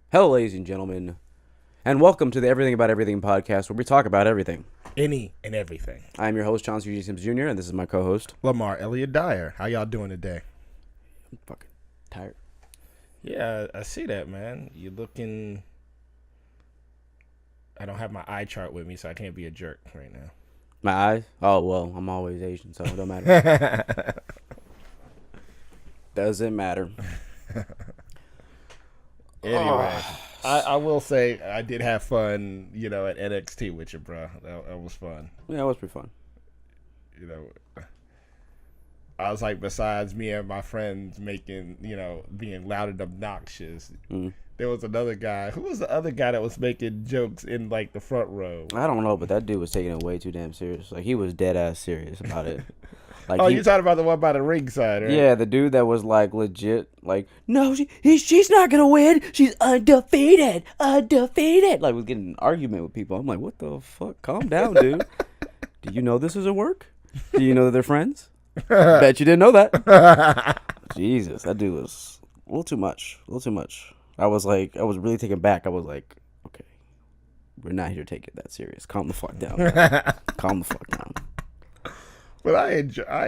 Hello, ladies and gentlemen, and welcome to the Everything About Everything podcast, where we talk about everything. Any and everything. I am your host, Chauncey G. Sims Jr., and this is my co-host. Lamar Dyer. How y'all doing today? I'm fucking tired. Yeah, I see that, man. You're looking... I don't have my eye chart with me, so I can't be a jerk right now. My eyes? Oh, well, I'm always Asian, so it don't matter. Doesn't matter. Anyway, I will say I did have fun, at NXT with you, bro. That was fun. Yeah, it was pretty fun. I was like, besides me and my friends making, being loud and obnoxious, there was another guy. Who was the other guy that was making jokes in, like, the front row? I don't know, but that dude was taking it way too damn serious. Like, he was dead-ass serious about it. Like you're talking about the one by the ringside, right? Yeah, the dude that was, like, legit, like, no, she's not gonna win. She's undefeated. Like, was getting in an argument with people. I'm like, what the fuck? Calm down, dude. Do you know this is a work? Do you know that they're friends? Bet you didn't know that. Jesus, that dude was a little too much. I was really taken back. I was like, okay, we're not here to take it that serious. Calm the fuck down. Calm the fuck down. But I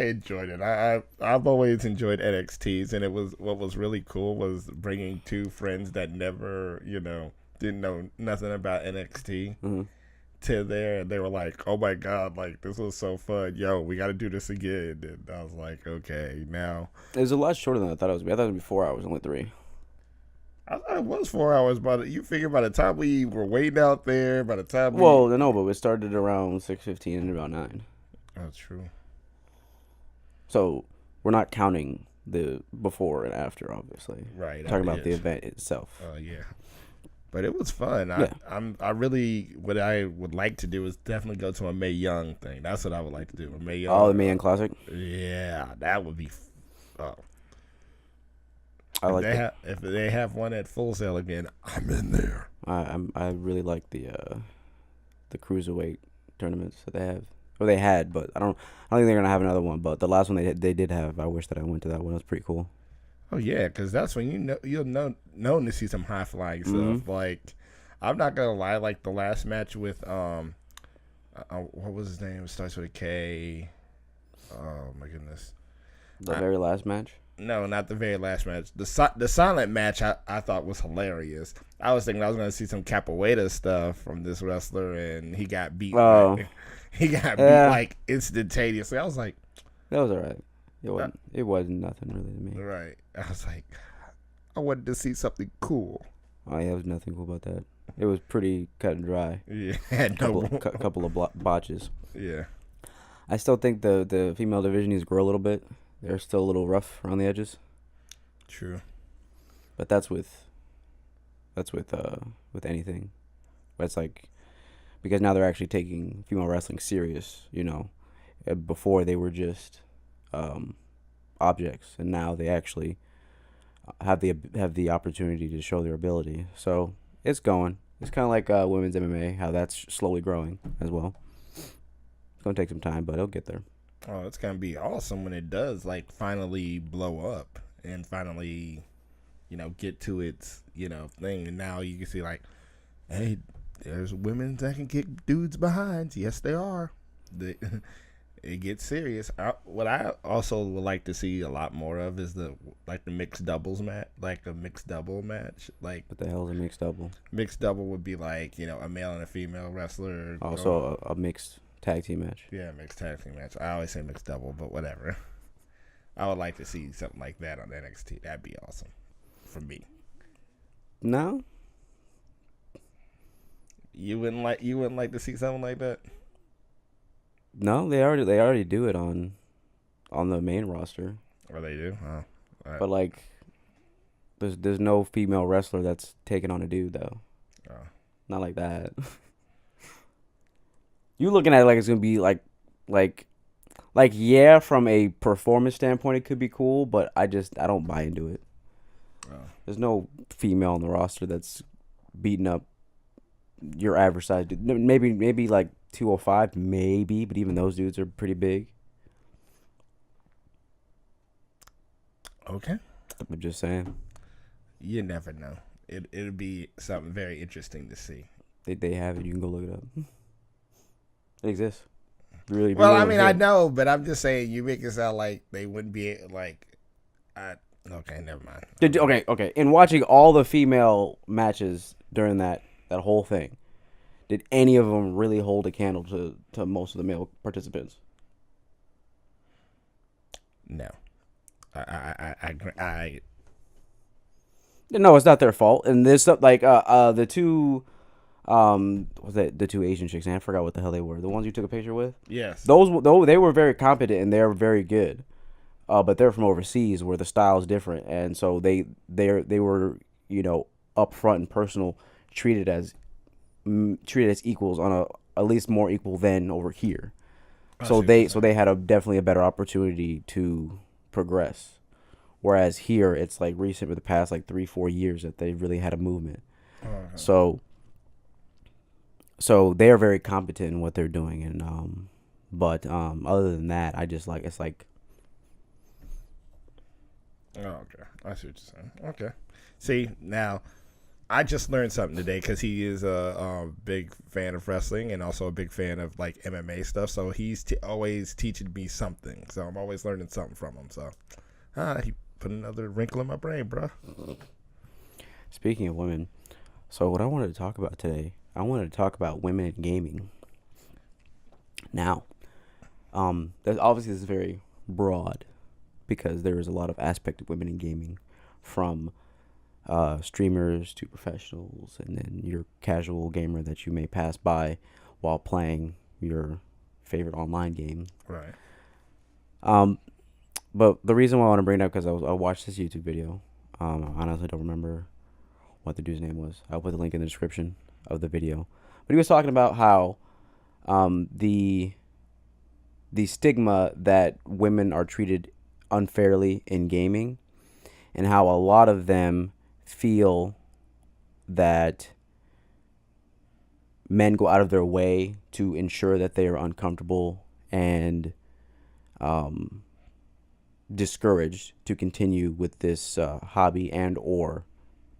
enjoyed it. I've always enjoyed NXTs, and what was really cool was bringing two friends that never, didn't know nothing about NXT to there, and they were like, "Oh my god, like this was so fun, yo, we got to do this again." And I was like, "Okay, now." It was a lot shorter than I thought it was. I thought it was 4 hours, only 3. I thought it was 4 hours, but you figure by the time we were waiting out there, by the time no, but it started around 6:15 and around 9. That's true. So we're not counting the before and after, obviously. Right. We're talking about the event itself. Yeah. But it was fun. Yeah. I really, what I would like to do is definitely go to a Mae Young thing. That's what I would like to do. A Mae Young. Oh, the Mae Young Classic. Yeah, that would be. I like that. If they have one at Full Sail again, I'm in there. I really like the cruiserweight tournaments that they have. Or they had, but I don't think they're gonna have another one. But the last one they did have, I wish that I went to that one. It was pretty cool. Oh yeah, because that's when you'll know to see some high flying stuff. Like, I'm not gonna lie, like the last match with what was his name? It starts with a K. Oh my goodness. The very last match. No, not the very last match. The silent match I thought was hilarious. I was thinking I was going to see some capoeira stuff from this wrestler, and he got beat. Oh. He got beat like instantaneously. I was like, that was all right. It wasn't nothing really to me. Right. I was like, I wanted to see something cool. Oh yeah, there was nothing cool about that. It was pretty cut and dry. Yeah. Couple of botches. Yeah. I still think the female division needs to grow a little bit. They're still a little rough around the edges. True. But that's with anything. But it's like, because now they're actually taking female wrestling serious, Before they were just objects, and now they actually have the opportunity to show their ability. So it's going. It's kind of like women's MMA, how that's slowly growing as well. It's going to take some time, but it'll get there. Oh, it's going to be awesome when it does, like, finally blow up and finally, get to its, thing. And now you can see, like, hey, there's women that can kick dudes behind. Yes, they are. It gets serious. What I also would like to see a lot more of is the mixed doubles match, like a mixed double match. Like, what the hell is a mixed double? Mixed double would be like, a male and a female wrestler. Also a mixed tag team match. Yeah, mixed tag team match. I always say mixed double, but whatever. I would like to see something like that on NXT. That'd be awesome for me. No? You wouldn't like to see something like that? No, they already do it on the main roster. Oh, they do? Oh, right. But like, there's no female wrestler that's taking on a dude though. Oh. Not like that. You looking at it like it's gonna be like yeah, from a performance standpoint it could be cool, but I don't buy into it. Oh. There's no female on the roster that's beating up your average size dude. Maybe like 205, maybe, but even those dudes are pretty big. Okay. I'm just saying. You never know. it'd be something very interesting to see. They have it. You can go look it up. It exists. Really. Well, I mean, I know, but I'm just saying you make it sound like they wouldn't be like. Okay, never mind. Okay. In watching all the female matches during that whole thing, did any of them really hold a candle to most of the male participants? No. I No, it's not their fault. And there's stuff like the two was that the two Asian chicks? And I forgot what the hell they were. The ones you took a picture with. Yes. Those they were very competent and they're very good. But they're from overseas where the style's different, and so they were upfront and personal, treated as equals on a at least more equal than over here. So they had definitely a better opportunity to progress, whereas here it's like recent with the past like 3-4 years that they really had a movement. So they are very competent in what they're doing, and but other than that, I just like it's like. Oh, okay. I see what you're saying. Okay. See, now, I just learned something today because he is a big fan of wrestling and also a big fan of, like, MMA stuff. So he's always teaching me something. So I'm always learning something from him. So he put another wrinkle in my brain, bro. Speaking of women, so what I wanted to talk about today, I wanted to talk about women in gaming. Now, obviously this is very broad, because there is a lot of aspect of women in gaming, from streamers to professionals, and then your casual gamer that you may pass by while playing your favorite online game. Right. But the reason why I want to bring it up, because I watched this YouTube video. I honestly don't remember what the dude's name was. I'll put the link in the description of the video. But he was talking about how the stigma that women are treated unfairly in gaming, and how a lot of them feel that men go out of their way to ensure that they are uncomfortable and discouraged to continue with this hobby and or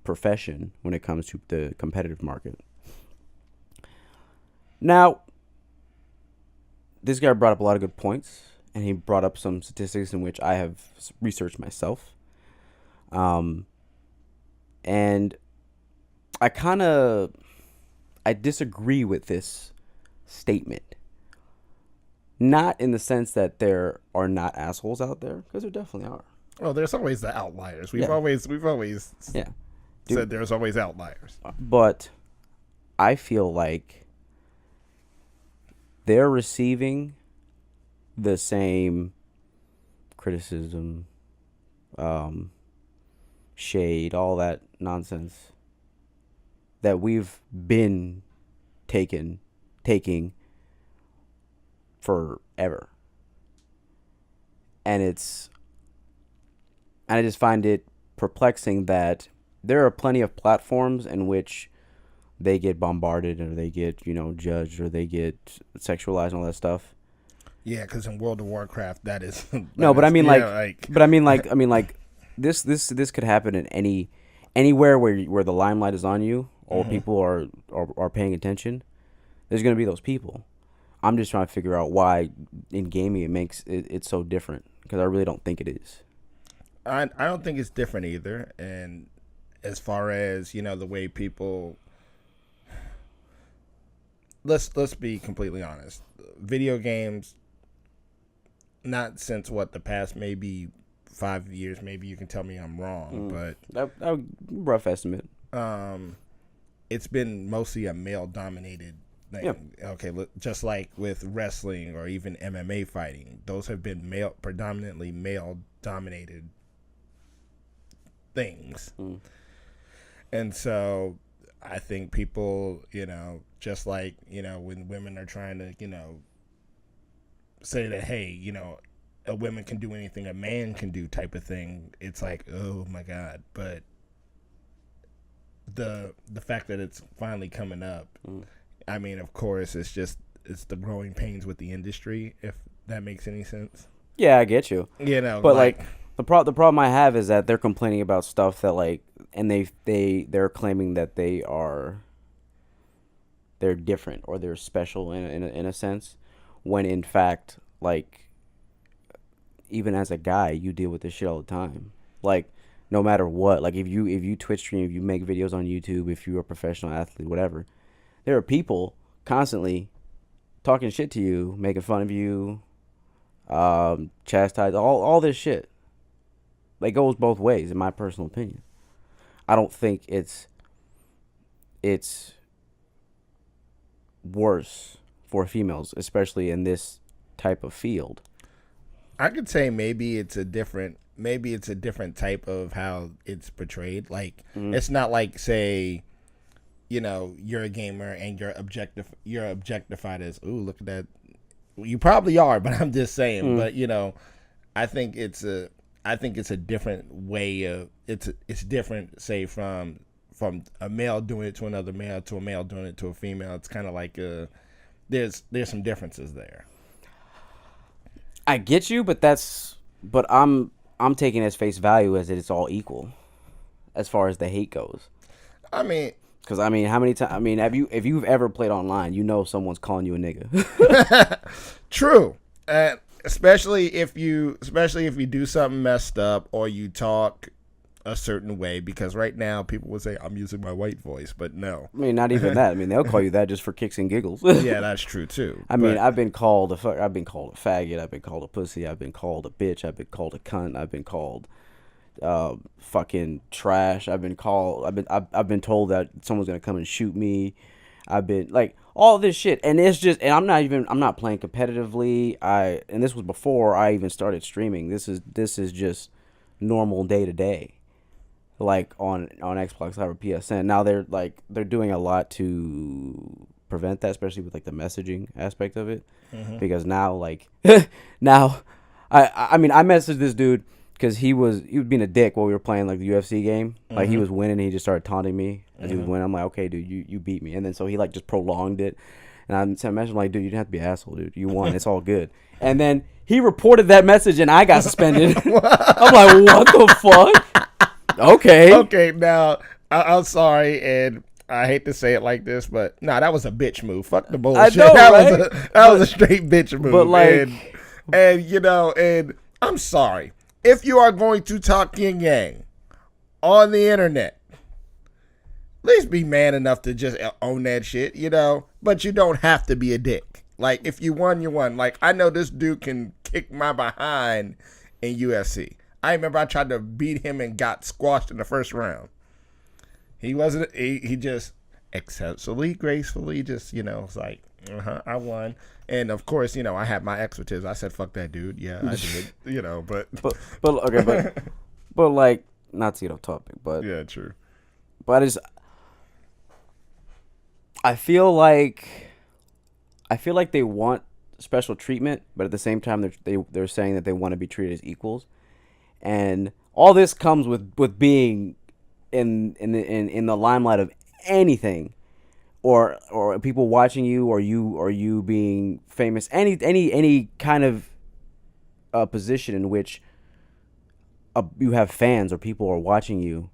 profession when it comes to the competitive market. Now, this guy brought up a lot of good points, and he brought up some statistics in which I have researched myself. And I disagree with this statement. Not in the sense that there are not assholes out there, because there definitely are. Well, there's always the outliers. We've always said there's always outliers. But I feel like they're receiving the same criticism, shade, all that nonsense that we've been taking forever. And I just find it perplexing that there are plenty of platforms in which they get bombarded, or they get, judged, or they get sexualized and all that stuff. Yeah, because in World of Warcraft, that is no, but I mean, this could happen in anywhere where the limelight is on you, or people are paying attention. There's gonna be those people. I'm just trying to figure out why in gaming it makes it's so different, because I really don't think it is. I don't think it's different either. And as far as the way people, let's be completely honest. Video games, not since the past maybe 5 years, maybe you can tell me I'm wrong, but that rough estimate. It's been mostly a male dominated thing. Yep. Okay, just like with wrestling or even MMA fighting, those have been predominantly male dominated things. And so I think people, just like, when women are trying to, say that, hey, a woman can do anything a man can do type of thing, it's like, oh my God. But the fact that it's finally coming up, I mean, of course, it's the growing pains with the industry, if that makes any sense. Yeah, I get you. But The problem I have is that they're complaining about stuff that like, and they're claiming that they're different or they're special in a sense, when in fact, like, even as a guy, you deal with this shit all the time. Like, no matter what, like if you Twitch stream, if you make videos on YouTube, if you're a professional athlete, whatever, there are people constantly talking shit to you, making fun of you, chastise, all this shit. Like, goes both ways, in my personal opinion. I don't think it's worse for females, especially in this type of field. I could say maybe it's a different type of how it's portrayed. Like, it's not like, say, you know, you're a gamer and you're objectified as, ooh, look at that. You probably are, but I'm just saying. But, you know, I think it's a different way of it's different, say, from a male doing it to another male to a male doing it to a female. It's kind of like there's some differences there. I get you, but I'm taking it as face value as it's all equal, as far as the hate goes. I mean, because how many times? I mean, if you've ever played online, you know someone's calling you a nigga. True, especially if you do something messed up or you talk a certain way, because right now people would say I'm using my white voice, but no. I mean, not even that. I mean, they'll call you that just for kicks and giggles. Yeah, that's true too. I mean, I've been called a faggot, I've been called a pussy, I've been called a bitch, I've been called a cunt, I've been called fucking trash. I've been told that someone's gonna come and shoot me. I've been like all this shit, and it's just, and I'm not playing competitively. And this was before I even started streaming. This is just normal day to day. Like on Xbox Live or PSN. Now they're doing a lot to prevent that, especially with like the messaging aspect of it. Because now I messaged this dude because he was being a dick while we were playing like the UFC game. Like he was winning and he just started taunting me as he was winning. I'm like, okay, dude, you beat me. And then so he like just prolonged it. And I messaged him like, dude, you didn't have to be an asshole, dude. You won. It's all good. And then he reported that message and I got suspended. I'm like, what the fuck? Okay, now, I'm sorry, and I hate to say it like this, but that was a bitch move. Fuck the bullshit. I know, that was a straight bitch move. But like, and you know, and I'm sorry. If you are going to talk yin yang on the internet, at least be man enough to just own that shit, you know? But you don't have to be a dick. Like, if you won, you won. Like, I know this dude can kick my behind in UFC. I remember I tried to beat him and got squashed in the first round. He just exceptionally gracefully just, you know, was like, I won. And of course, you know, I had my expletives. I said, fuck that dude. Yeah, I did. You know, but like, not to get off topic, but yeah, true. But I feel like they want special treatment, but at the same time they're saying that they want to be treated as equals. And all this comes with being in the limelight of anything, or people watching you, or you being famous, any kind of position in which you have fans or people are watching you.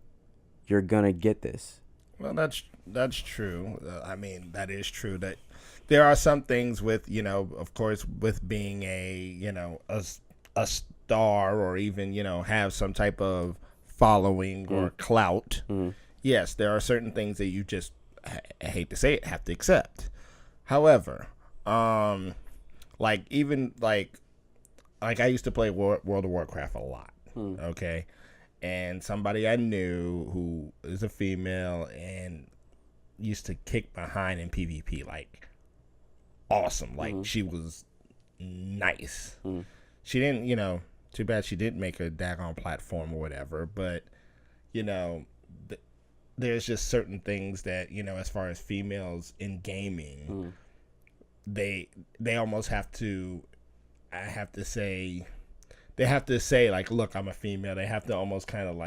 You're gonna get this. Well, that's true. I mean, that is true. That there are some things with, you know, of course, with being a star, or even, you know, have some type of following or clout. Yes, there are certain things that you just, I hate to say it, have to accept. However, like I used to play World of Warcraft a lot. Okay, and somebody I knew who is a female and used to kick behind in PvP, like awesome, like she was nice. She didn't, you know, too bad she didn't make a daggone platform or whatever, but, you know, there's just certain things that, you know, as far as females in gaming, they almost have to, they have to say, like, look, I'm a female. They have to almost kind of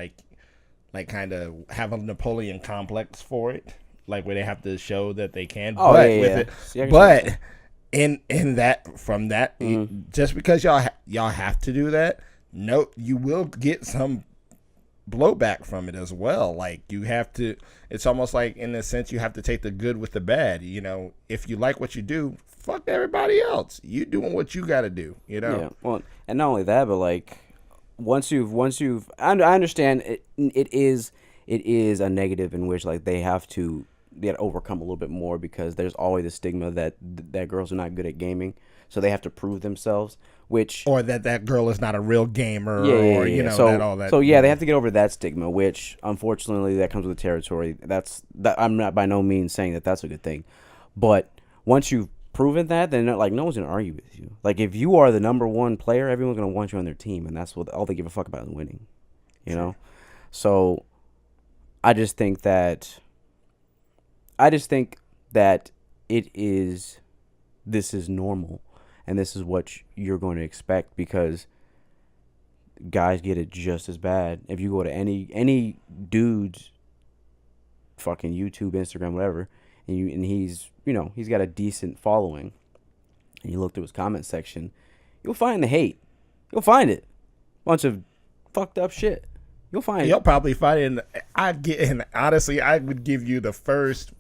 kind of have a Napoleon complex for it, like where they have to show that they can. Oh, but yeah, with yeah. it, See, but in that, from that, just because y'all have to do that no, you will get some blowback from it as well. Like you have to, it's almost like in a sense you have to take the good with the bad. You know, if you like what you do, fuck everybody else. You doing what you got to do. You know. Yeah. Well, and not only that, but like once you've, I understand it is a negative in which like they have to overcome a little bit more because there's always a stigma that girls are not good at gaming, so they have to prove themselves. Which or that girl is not a real gamer, yeah. you know, so, that all that. So yeah, they have to get over that stigma, which unfortunately that comes with the territory. That I'm not by no means saying that that's a good thing, but once you've proven that, then like no one's gonna argue with you. Like if you are the number one player, everyone's gonna want you on their team, and that's what all they give a fuck about is winning. You know, so I just think that it is, this is normal. And this is what you're going to expect because guys get it just as bad. If you go to any dude's fucking YouTube, Instagram, whatever, and he's got a decent following, and you look through his comment section, you'll find the hate. You'll find it. Bunch of fucked up shit. You'll find it. You'll probably find it. And honestly, I would give you the first.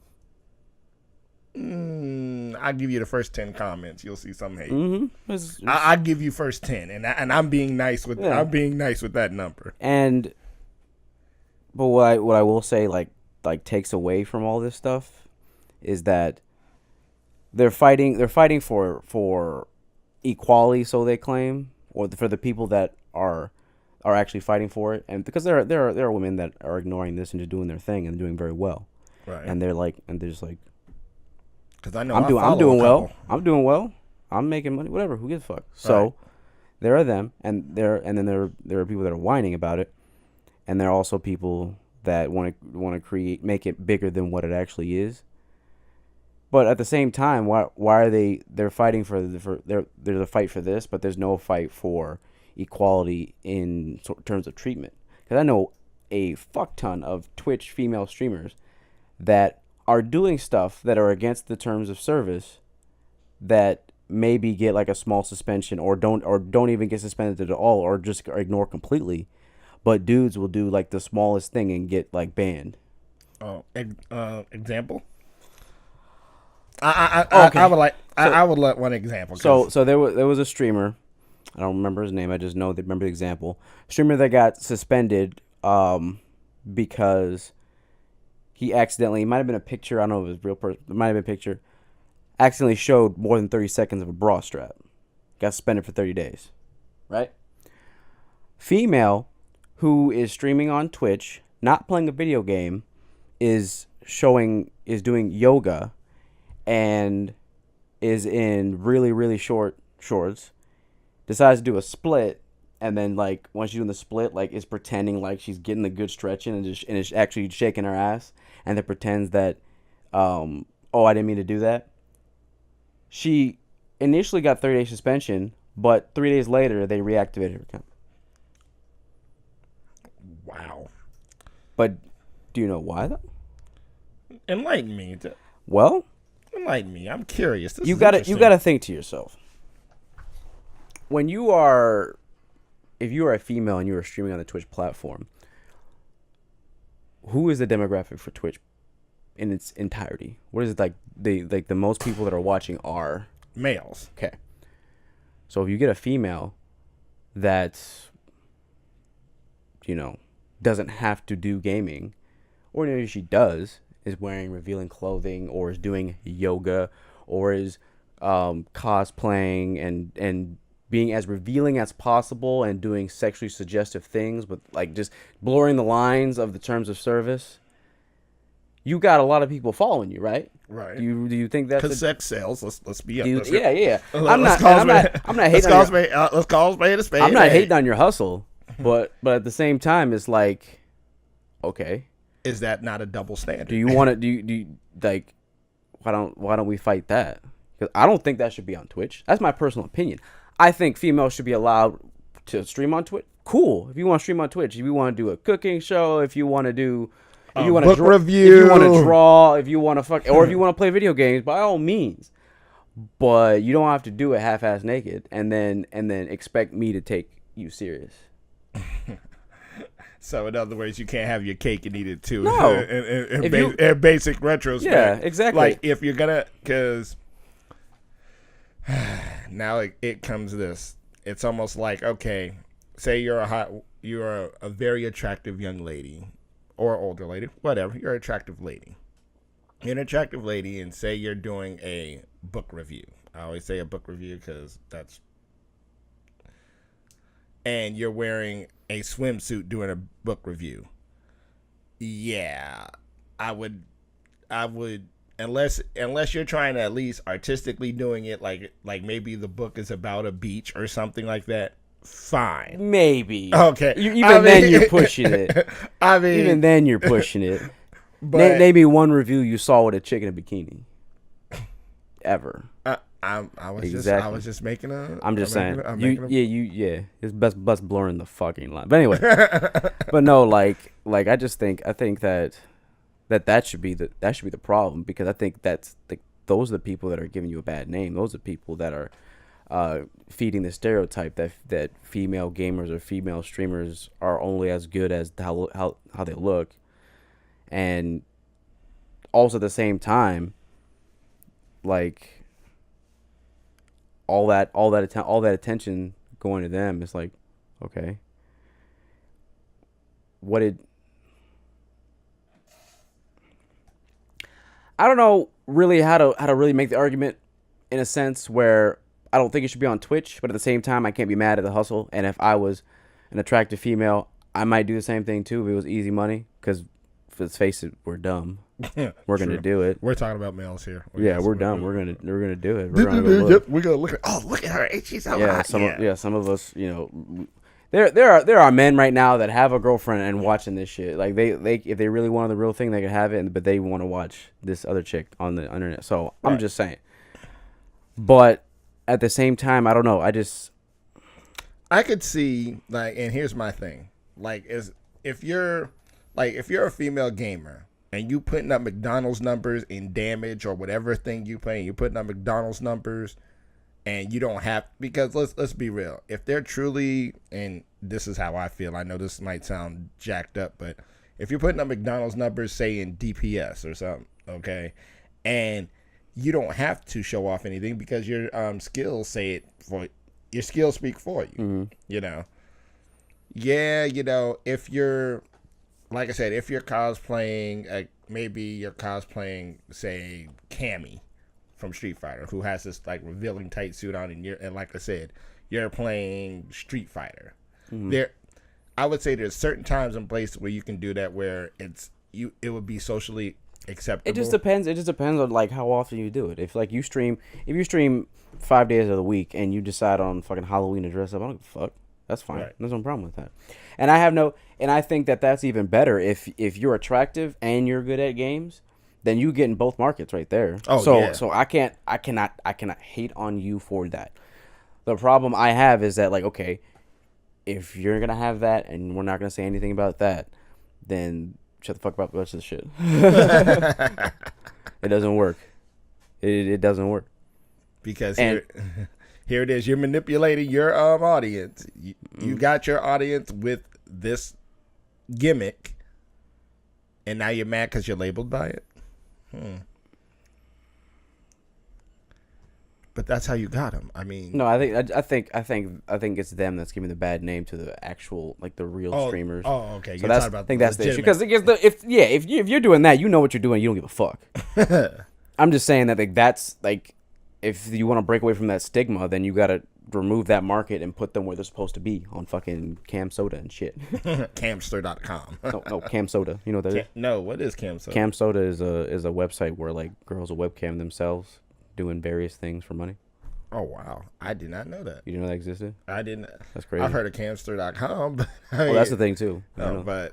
I'll give you the first 10 comments. You'll see some hate. Mm-hmm. I'll give you first 10, and I'm being nice with that number. But what I will say like takes away from all this stuff is that they're fighting for equality, so they claim, or for the people that are actually fighting for it, and because there are women that are ignoring this and just doing their thing and doing very well, right? And they're just like. Because I know I'm doing well. I'm doing well. I'm making money. Whatever. Who gives a fuck? So, right. There are them, and then there are people that are whining about it, and there are also people that want to make it bigger than what it actually is. But at the same time, why are they're fighting there's a fight for this, but there's no fight for equality in terms of treatment? Because I know a fuck ton of Twitch female streamers that are doing stuff that are against the terms of service that maybe get like a small suspension or don't even get suspended at all or just ignore completely, but dudes will do like the smallest thing and get like banned. Oh, example. I would let one example. So there was a streamer, I don't remember his name, I just know they remember the example. Streamer that got suspended because he accidentally, it might have been a picture, I don't know if it was a real person, it might have been a picture, accidentally showed more than 30 seconds of a bra strap. Got suspended for 30 days. Right? Female who is streaming on Twitch, not playing a video game, is doing yoga and is in really, really short shorts, decides to do a split, and then like once she's doing the split, like is pretending like she's getting a good stretch in and is actually shaking her ass, and then pretends that I didn't mean to do that. She initially got 30-day suspension, but 3 days later they reactivated her account. Wow. But do you know why though? Enlighten me. Well, enlighten me. I'm curious. You gotta think to yourself. When you are, if you are a female and you are streaming on the Twitch platform, who is the demographic for Twitch in its entirety? What is it like? The most people that are watching are males. Okay. So if you get a female that's, doesn't have to do gaming, or maybe she does, is wearing revealing clothing, or is doing yoga, or is cosplaying and being as revealing as possible and doing sexually suggestive things, but like just blurring the lines of the terms of service, you got a lot of people following you, right? Right. Do you think that's because sex sells? Let's be honest. Yeah. I'm not hating. Let's call a spade a spade. I'm not hating on your hustle, but at the same time, it's like, okay, is that not a double standard? Do you want to? Do you like? Why don't we fight that? Because I don't think that should be on Twitch. That's my personal opinion. I think females should be allowed to stream on Twitch. Cool. If you want to stream on Twitch, if you want to do a cooking show, if you want to do, if you want to review, if you want to draw, if you want to or if you want to play video games, by all means. But you don't have to do it half-ass naked and then expect me to take you serious. So in other words, you can't have your cake and eat it too. No. In basic retrospect. Yeah, exactly. Like if you're gonna, because now it comes this. It's almost like, okay, say you're a very attractive young lady or older lady, whatever. You're an attractive lady. You're an attractive lady, and say you're doing a book review. I always say a book review because that's. And you're wearing a swimsuit doing a book review. Yeah, I would, unless you're trying to at least artistically doing it, like maybe the book is about a beach or something like that. Fine, maybe. Okay, Then you're pushing it. I mean, even then you're pushing it. But name me one review you saw with a chick in a bikini. Ever. I was exactly. just making a. I'm just saying. It's best blurring the fucking line. But anyway, but no, like I think that should be the problem, because I think that's those are the people that are giving you a bad name. Those are people that are feeding the stereotype that female gamers or female streamers are only as good as how they look, and also at the same time, like. All that attention going to them is like, okay, I don't know really how to really make the argument in a sense where I don't think it should be on Twitch, but at the same time I can't be mad at the hustle. And if I was an attractive female, I might do the same thing too if it was easy money, because let's face it, we're dumb. We're gonna do it. We're talking about males here. We're dumb. We're gonna do it. We're gonna look at. Oh, look at her! She's so hot. Some of us, there are men right now that have a girlfriend and watching this shit. Like they if they really wanted the real thing, they could have it, but they want to watch this other chick on the internet. So right. I'm just saying. But at the same time, I don't know. I could see, like, and here's my thing. Like, if you're a female gamer and you putting up McDonald's numbers in damage or whatever thing you play, you're putting up McDonald's numbers, and you don't have, because let's be real. If they're truly, and this is how I feel, I know this might sound jacked up, but if you're putting up McDonald's numbers, say in DPS or something, okay, and you don't have to show off anything because your skills say it for your skills speak for you. Mm-hmm. If you're, like I said, if you're cosplaying, maybe you're cosplaying, say, Cammy from Street Fighter, who has this like revealing tight suit on, and like I said, you're playing Street Fighter. Mm-hmm. I would say there's certain times and places where you can do that, where it would be socially acceptable. It just depends on like how often you do it. If you stream 5 days of the week and you decide on fucking Halloween to dress up, I don't give a fuck. That's fine. Right. There's no problem with that. And I think that's even better if you're attractive and you're good at games, then you get in both markets right there. So I cannot hate on you for that. The problem I have is that, like, okay, if you're gonna have that and we're not gonna say anything about that, then shut the fuck about the rest of the shit. It doesn't work. It doesn't work. Because here it is. You're manipulating your audience. You got your audience with this gimmick, and now you're mad because you're labeled by it. But that's how you got them. I mean, no, I think it's them that's giving the bad name to the actual, like, the real streamers. Oh, okay. So I think that's the issue, because if you're doing that, you know what you're doing. You don't give a fuck. I'm just saying that, like, that's like, if you want to break away from that stigma, then you gotta remove that market and put them where they're supposed to be, on fucking Cam Soda and shit. Camster.com. No, Cam Soda. You know what that is? No, what is Cam Soda? Cam Soda is a website where, like, girls will webcam themselves doing various things for money. Oh, wow. I did not know that. You didn't know that existed? I didn't. That's crazy. I've heard of Camster.com, but that's the thing too. No, but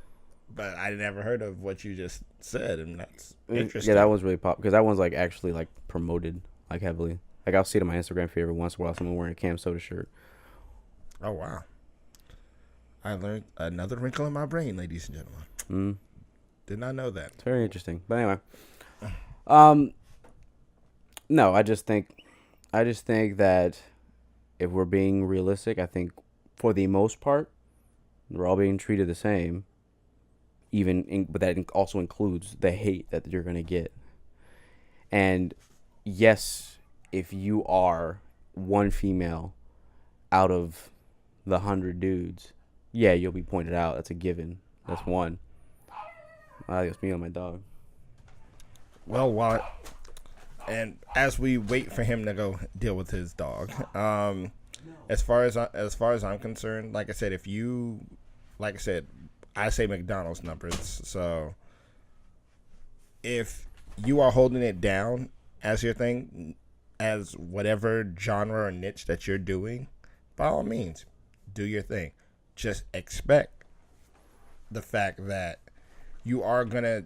I never heard of what you just said, and that's interesting. Yeah, that one's really pop, because that one's, like, actually, like, promoted, like, heavily. Like, I'll see it on my Instagram feed every once in a while, someone wearing a Cam Soda shirt. Oh, wow. I learned another wrinkle in my brain, ladies and gentlemen. Did not know that. It's very interesting. But anyway. No, I just think that if we're being realistic, I think for the most part, they're all being treated the same. But that also includes the hate that you're gonna get. And yes, if you are one female out of the 100 dudes, yeah, you'll be pointed out. That's a given. That's one. That's me and my dog. Well, and as we wait for him to go deal with his dog, as far as I'm concerned, like I said, I say McDonald's numbers. So if you are holding it down as your thing, as whatever genre or niche that you're doing, by all means, do your thing. Just expect the fact that you are gonna,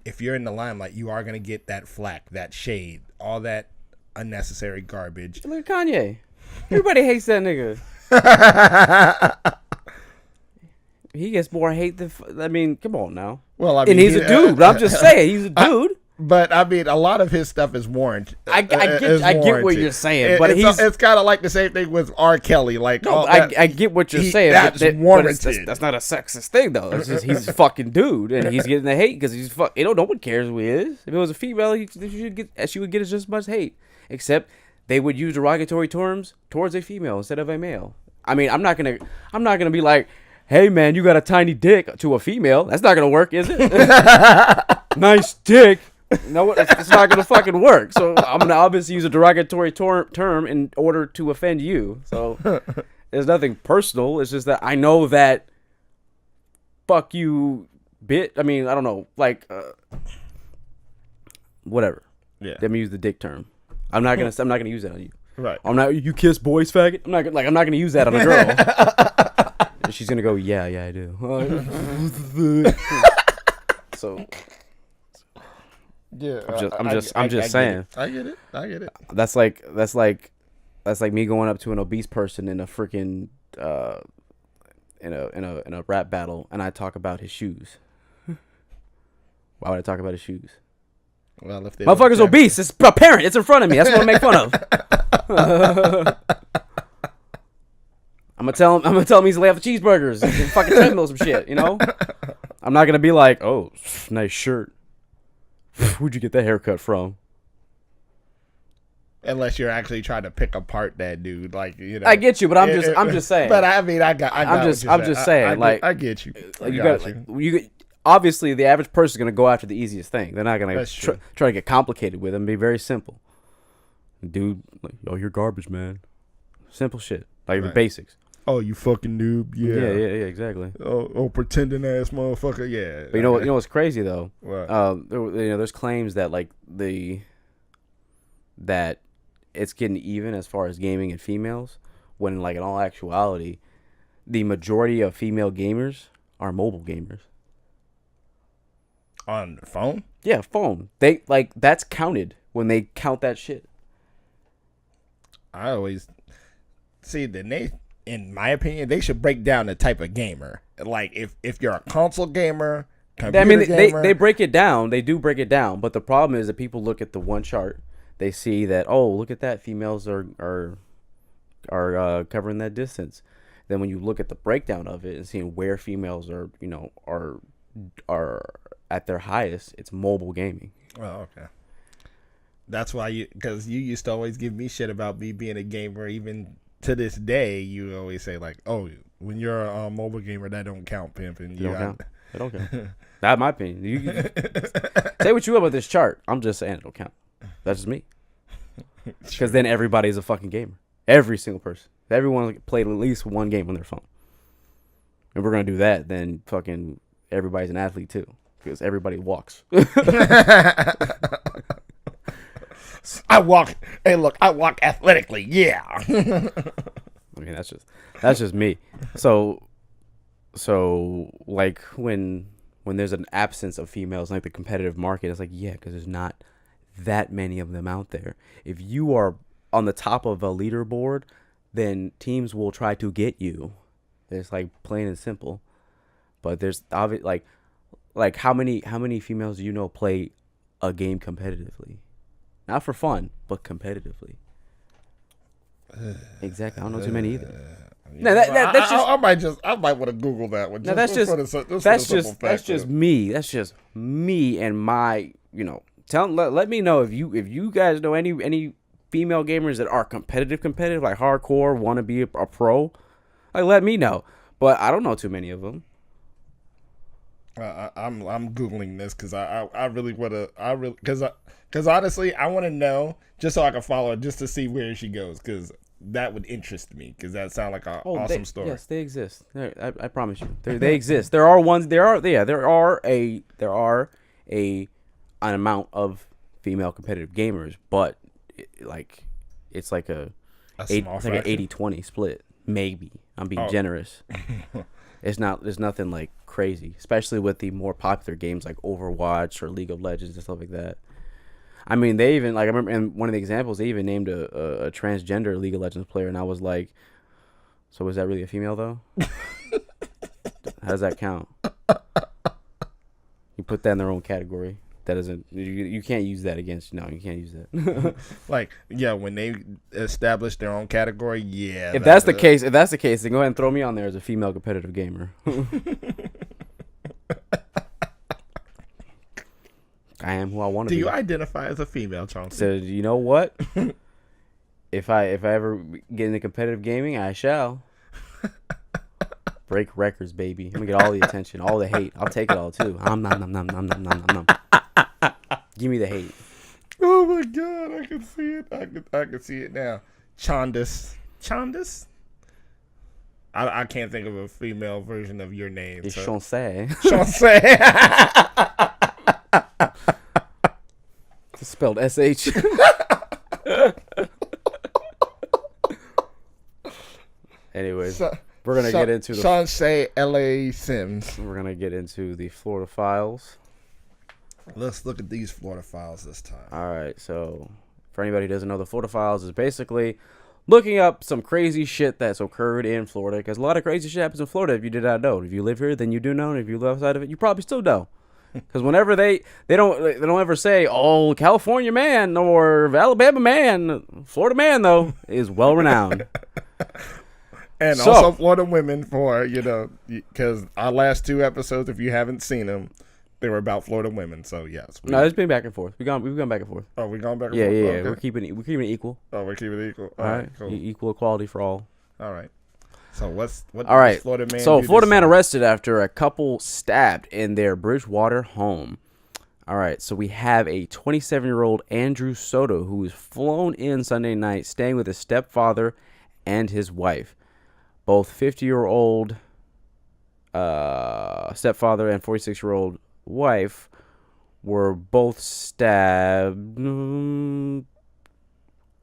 if you're in the limelight, you are gonna get that flack, that shade, all that unnecessary garbage. Look at Kanye. Everybody hates that nigga. He gets more hate than. I mean, come on now. Well, I mean, and he's a dude. I'm just saying, he's a dude. But I mean, a lot of his stuff is warranted. I get what you're saying, but it's kind of like the same thing with R. Kelly. Like, no, I get what you're saying. That's warranted. But that's not a sexist thing, though. It's just, he's a fucking dude, and he's getting the hate because he's fuck. No one cares who he is. If it was a female, she would get just as much hate. Except they would use derogatory terms towards a female instead of a male. I mean, I'm not gonna be like, hey man, you got a tiny dick to a female. That's not gonna work, is it? Nice dick. No, it's not gonna fucking work. So I'm gonna obviously use a derogatory term in order to offend you. So there's nothing personal. It's just that I know that. Fuck you, bit. I mean, I don't know, like, whatever. Yeah. Let me use the dick term. I'm not gonna use that on you. Right. I'm not. You kiss boys, faggot. I'm not gonna use that on a girl. And she's gonna go, yeah, I do. So. Yeah, I'm just saying. I get it. That's like me going up to an obese person in a freaking in a rap battle, and I talk about his shoes. Why would I talk about his shoes? Well, if they motherfucker's obese, it's apparent. It's in front of me. That's what I make fun of. I'm gonna tell him he's lay off the cheeseburgers and fucking tell him some shit. You know, I'm not gonna be like, oh, nice shirt. Where'd you get that haircut from? Unless you're actually trying to pick apart that dude, like, you know. I get you, but I'm just saying. But I mean, I'm just saying, like, I get you. Obviously, the average person is gonna go after the easiest thing. They're not gonna try to get complicated with them. Be very simple, dude. Like, oh, you're garbage, man. Simple shit, like the basics. Oh, you fucking noob. Yeah, exactly. Oh, pretending ass motherfucker. Yeah. But you know what's crazy though? What? There's claims that like that it's getting even as far as gaming and females, when like in all actuality, the majority of female gamers are mobile gamers. On the phone? Yeah, phone. They like that's counted when they count that shit. I always see in my opinion, they should break down the type of gamer. Like if you're a console gamer, computer gamer. They break it down. They do break it down, but the problem is that people look at the one chart. They see that, oh, look at that, females are covering that distance. Then when you look at the breakdown of it and seeing where females are at their highest, it's mobile gaming. Oh, okay. That's why because you used to always give me shit about me being a gamer. Even to this day, you always say like, oh, when you're a mobile gamer, that don't count, pimp. And you don't count. It don't count. That's my opinion. You say what you want about this chart. I'm just saying it don't count. That's just me. Because then everybody's a fucking gamer. Every single person. Everyone played at least one game on their phone. And we're going to do that, then fucking everybody's an athlete too. Because everybody walks. I walk. Hey, look, I walk athletically. Yeah. I mean, that's just me. So like when there's an absence of females, like the competitive market, it's like, yeah, because there's not that many of them out there. If you are on the top of a leaderboard, then teams will try to get you. It's like plain and simple. But there's obvious like how many females do you know play a game competitively? Not for fun, but competitively. Exactly. I don't know too many either. No, that's just. I might want to Google that one. No, that's just me. That's just me and my, let me know if you guys know any female gamers that are competitive, like hardcore, want to be a pro. Like, let me know. But I don't know too many of them. I'm Googling this because I really want to, because honestly I want to know just so I can follow her just to see where she goes, because that would interest me, because that sounds like an awesome story. Yes, they exist. I promise you, they exist. There are ones. There are an amount of female competitive gamers, but it's like an 80-20 split. Maybe I'm being generous. There's nothing like crazy, especially with the more popular games like Overwatch or League of Legends and stuff like that. I mean, they even, I remember in one of the examples, they even named a transgender League of Legends player, and I was like, so is that really a female though? How does that count? You put that in their own category. That doesn't, you can't use that against, no, you can't use that. When they establish their own category, yeah. If that's the case, then go ahead and throw me on there as a female competitive gamer. I am who I want to be. Do you identify as a female, Chauncey? So, you know what? If I ever get into competitive gaming, I shall. Break records, baby. I'm gonna get all the attention, all the hate. I'll take it all too. Give me the hate. Oh my god, I can see it. I can see it now. Chondas. I can't think of a female version of your name. It's Chauncey. It's spelled SH. Anyways, we're gonna get into the Chauncey L.A. Sims. We're gonna get into the Florida files. Let's look at these Florida files this time. All right, so for anybody who doesn't know, the Florida files is basically looking up some crazy shit that's occurred in Florida, because a lot of crazy shit happens in Florida if you did not know. If you live here, then you do know, and if you live outside of it, you probably still know. Because whenever they don't ever say, oh, California man or Alabama man, Florida man though is well renowned. And also Florida women, for because our last 2 episodes, if you haven't seen them, they were about Florida women. So yes, no, it's been back and forth. We've gone back and forth. Oh, we're going back and forth. Yeah. Okay. We're keeping it equal. Oh, we're keeping it equal. All right, cool. Equal equality for all. All right. So what? All right. Florida man. So Florida man arrested after a couple stabbed in their Bridgewater home. All right. So we have a 27-year-old Andrew Soto who was flown in Sunday night, staying with his stepfather and his wife. Both 50-year-old stepfather and 46-year-old wife were both stabbed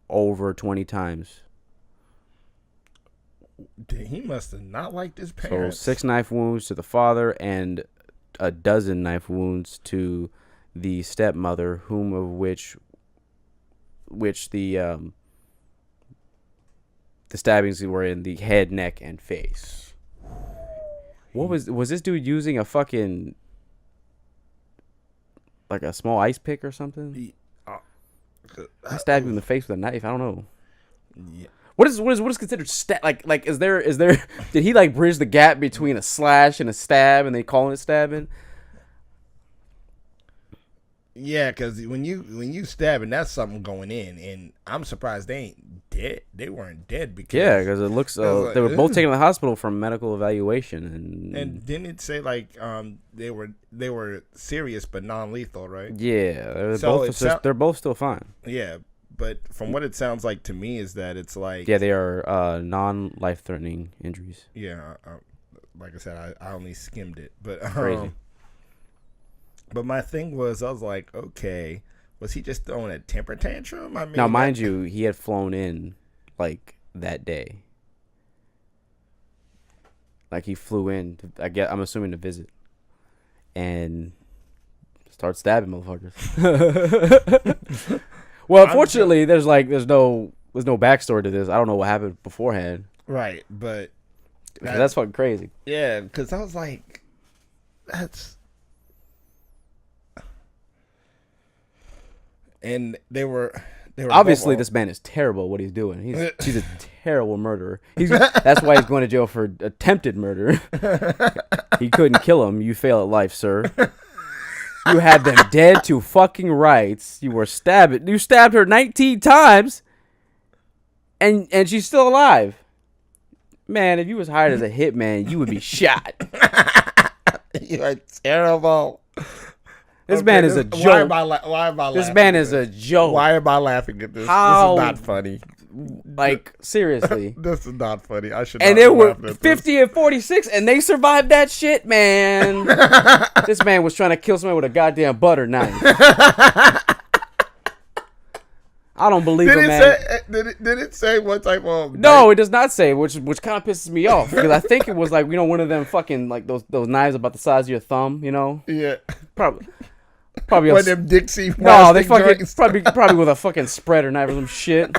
over 20 times. He must have not liked his parents. So 6 knife wounds to the father and a dozen knife wounds to the stepmother, which the stabbings were in the head, neck, and face. What was this dude using a fucking like a small ice pick or something? I stabbed him in the face with a knife. I don't know. Yeah. What is considered like is there did he like bridge the gap between a slash and a stab and they calling it stabbing? Yeah, because when you stabbing, that's something going in, and I'm surprised they ain't dead. They weren't dead because it looks they were both taken to the hospital for medical evaluation, and didn't it say like they were serious but non-lethal, right? Yeah, they're both still fine. Yeah, but from what it sounds like to me is that it's like they are non-life-threatening injuries. Yeah, like I said, I only skimmed it, but crazy. But my thing was, I was like, okay, was he just throwing a temper tantrum? I mean, now, mind you, he had flown in like that day. Like he flew in, I'm assuming to visit, and start stabbing motherfuckers. Well, unfortunately, there's no backstory to this. I don't know what happened beforehand. Right, but that's fucking crazy. Yeah, because I was like, that's. And they were Obviously, this man is terrible at what he's doing. He's a terrible murderer. That's why he's going to jail for attempted murder. He couldn't kill him. You fail at life, sir. You had them dead to fucking rights. You stabbed her 19 times, and she's still alive. Man, if you was hired as a hitman, you would be shot. You are terrible. This man is a joke. Why am I laughing? This man is a joke. Why am I laughing at this? How? This is not funny. Like, seriously. This is not funny. I should. And they were 50 and 46, and they survived that shit, man. This man was trying to kill somebody with a goddamn butter knife. I don't believe it, man. Did it say what type of? No, it does not say, which kind of pisses me off because I think it was like, you know, one of them fucking like those knives about the size of your thumb, you know? Yeah. Probably one of them Dixie. No, they fucking probably with a fucking spreader knife or some shit.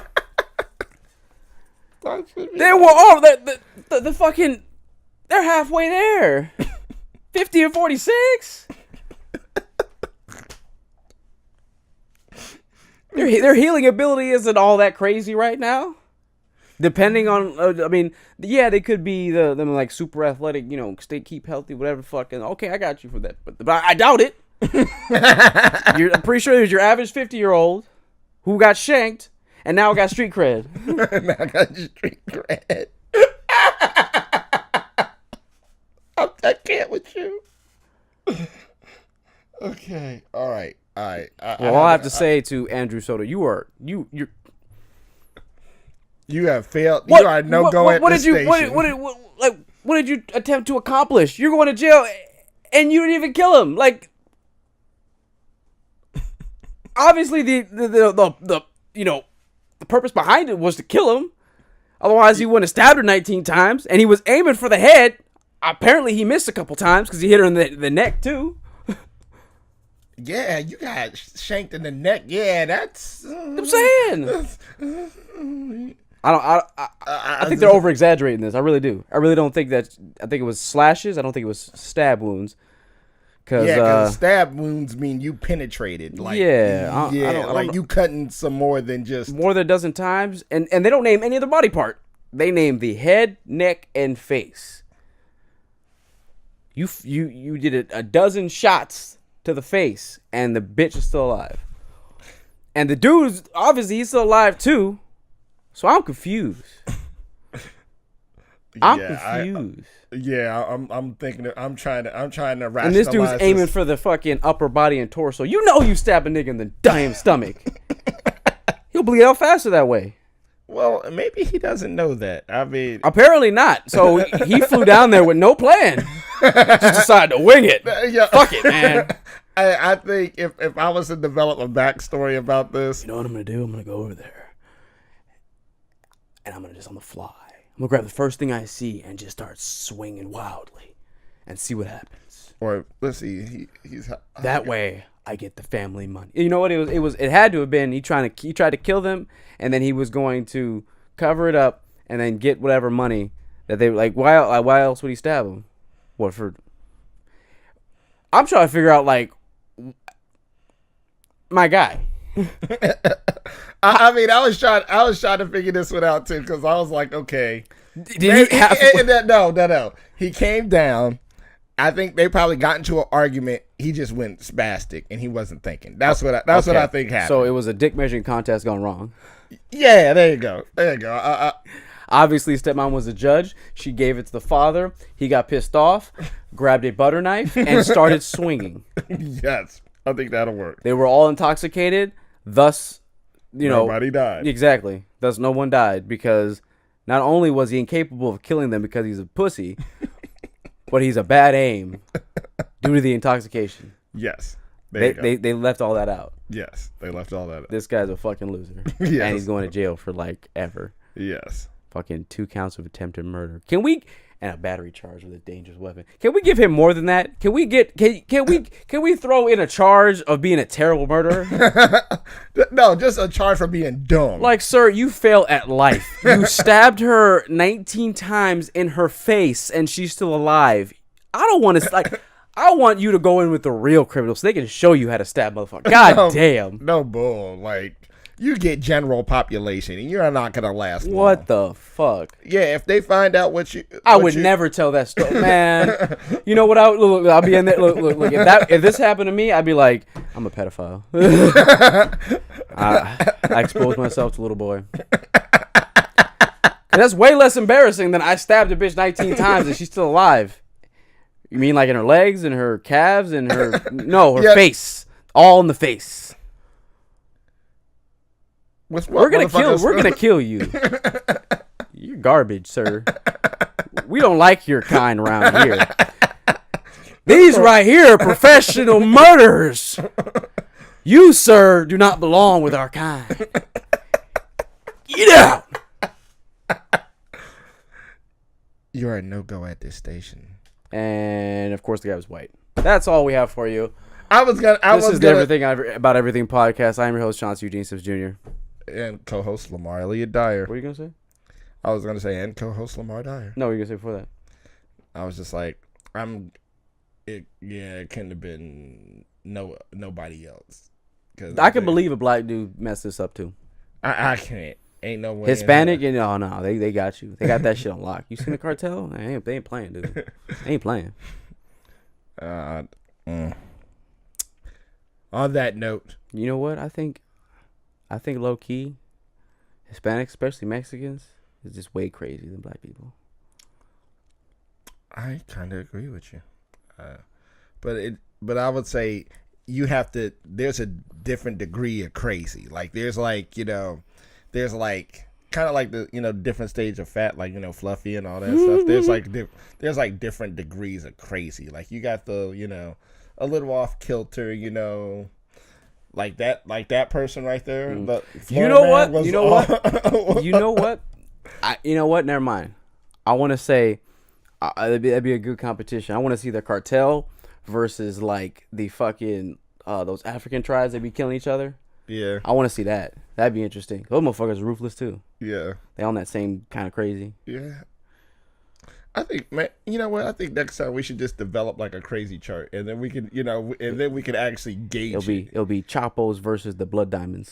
They were all the fucking. They're halfway there. 50 and 46. Their healing ability isn't all that crazy right now. Depending on, I mean, yeah, they could be them like super athletic, you know, keep healthy, whatever. Fucking okay, I got you for that, but I doubt it. I'm pretty sure there's your average 50-year-old who got shanked and now got street cred. Now I got street cred. I can't with you. Okay, all right. Well, I have to say to Andrew Soto, you have failed. You are no go at this station. What did you attempt to accomplish? You're going to jail, and you didn't even kill him. Like, obviously the purpose behind it was to kill him. Otherwise, he wouldn't have stabbed her 19 times, and he was aiming for the head. Apparently, he missed a couple times because he hit her in the neck too. Yeah, you got shanked in the neck. Yeah, that's. I'm saying. I think they're over exaggerating this. I really do. I really don't think that. I think it was slashes. I don't think it was stab wounds. Because stab wounds mean you penetrated. Like, yeah, you cutting some more than just more than a dozen times, and they don't name any other body part. They name the head, neck, and face. You did a dozen shots to the face, and the bitch is still alive. And the dude's obviously he's still alive too. So I'm confused. I'm confused. I'm thinking. I'm trying to rationalize. And this dude's aiming for the fucking upper body and torso. You know, you stab a nigga in the damn stomach. He'll bleed out faster that way. Well, maybe he doesn't know that. I mean, apparently not. So he flew down there with no plan. Just decided to wing it. Yeah. Fuck it, man. I think if I was to develop a backstory about this, you know what I'm gonna do? I'm gonna go over there, and I'm gonna just on the fly. I'm gonna grab the first thing I see and just start swinging wildly, and see what happens. Or let's see, he's that way. I get the family money. You know what? It had to have been he tried to kill them, and then he was going to cover it up and then get whatever money that they like. Why else would he stab him? What for? I'm trying to figure out like my guy. I mean, I was trying to figure this one out too because I was like, okay, no. He came down. I think they probably got into an argument. He just went spastic and he wasn't thinking. That's what I think happened. So it was a dick measuring contest gone wrong. Yeah, there you go. Obviously, stepmom was the judge. She gave it to the father. He got pissed off, grabbed a butter knife, and started swinging. Yes, I think that'll work. They were all intoxicated. Thus, nobody died. Exactly. Thus, no one died because not only was he incapable of killing them because he's a pussy, but he's a bad aim due to the intoxication. Yes. They left all that out. Yes, they left all that out. This guy's a fucking loser. Yes. And he's going to jail for like ever. Yes. Fucking 2 counts of attempted murder. And a battery charge with a dangerous weapon. Can we give him more than that? Can we throw in a charge of being a terrible murderer? No, just a charge for being dumb. Like, sir, you fail at life. You stabbed her 19 times in her face and she's still alive. I want you to go in with the real criminals so they can show you how to stab motherfuckers. God damn. No bull. Like, you get general population, and you're not gonna last long. What the fuck? Yeah, if they find out what you, I would never tell that story, man. You know what? I'll be in there. Look. If this happened to me, I'd be like, I'm a pedophile. I exposed myself to a little boy. And that's way less embarrassing than I stabbed a bitch 19 times and she's still alive. You mean like in her legs and her calves and her face, all in the face. We're gonna kill you. You're garbage, sir. We don't like your kind around here. These right here are professional murderers. You, sir, do not belong with our kind. Get out. You're a no-go at this station. And of course, the guy was white. That's all we have for you. This is the Everything About Everything podcast. I am your host, Chauncey Eugene Sims Jr. And co-host Lamar Dyer. What are you gonna say? I was gonna say, and co-host Lamar Dyer. No, what were you gonna say before that? I was just like, it couldn't have been nobody else. I can believe a black dude messed this up too. I can't. Ain't no way. Hispanic, no, they got you. They got that shit on lock. You seen the cartel? They ain't playing, dude. They ain't playing. On that note, you know what? I think low key, Hispanics, especially Mexicans, is just way crazier than black people. I kind of agree with you, but I would say you have to. There's a different degree of crazy. Like there's there's like kind of like the different stage of fat, like fluffy and all that stuff. There's like different degrees of crazy. Like you got the a little off kilter, like that person right there. You know what? Never mind. I want to say that'd be a good competition. I want to see the cartel versus like the fucking those African tribes that be killing each other. Yeah, I want to see that. That'd be interesting. Those motherfuckers are ruthless too. Yeah, they on that same kind of crazy. Yeah, I think, man. You know what? I think next time we should just develop like a crazy chart, and then we can, and then we can actually gauge. It'll be Chapos versus the Blood Diamonds.